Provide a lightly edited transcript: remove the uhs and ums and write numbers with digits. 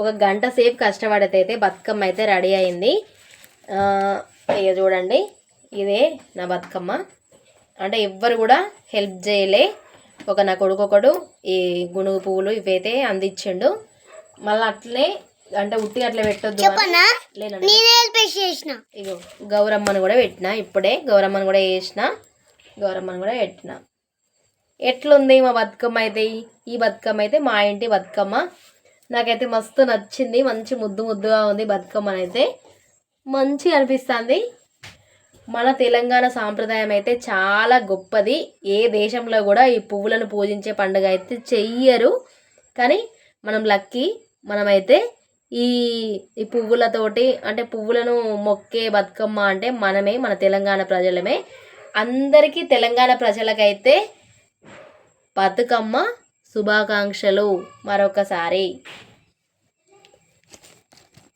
ఒక గంట సేపు కష్టపడితే బతుకమ్మ అయితే రెడీ అయింది. ఇక చూడండి, ఇదే నా బతుకమ్మ. అంటే ఎవ్వరు కూడా హెల్ప్ చేయలే. నా కొడుకు ఒకడు ఈ గునుగు పువ్వులు ఇవైతే అందించిండు. మళ్ళీ అట్లనే అంటే ఉట్టి అట్లా పెట్టొద్దు ఇగో గౌరమ్మను కూడా పెట్టిన. ఇప్పుడే గౌరమ్మను కూడా పెట్టిన. ఎట్లుంది మా బతుకమ్మ అయితే? ఈ బతుకమ్మ అయితే మా ఇంటి బతుకమ్మ. నాకైతే మస్తు నచ్చింది. మంచి ముద్దుగా ఉంది బతుకమ్మ అయితే. మంచి అనిపిస్తుంది. మన తెలంగాణ సాంప్రదాయం అయితే చాలా గొప్పది. ఏ దేశంలో కూడా ఈ పువ్వులను పూజించే పండుగ అయితే చెయ్యరు. కానీ మనం లక్కీ. మనమైతే ఈ పువ్వులతోటి అంటే పువ్వులను మొక్కే బతుకమ్మ అంటే మనమే, మన తెలంగాణ ప్రజలమే. అందరికీ తెలంగాణ ప్రజలకైతే బతుకమ్మ శుభాకాంక్షలు మరొకసారి.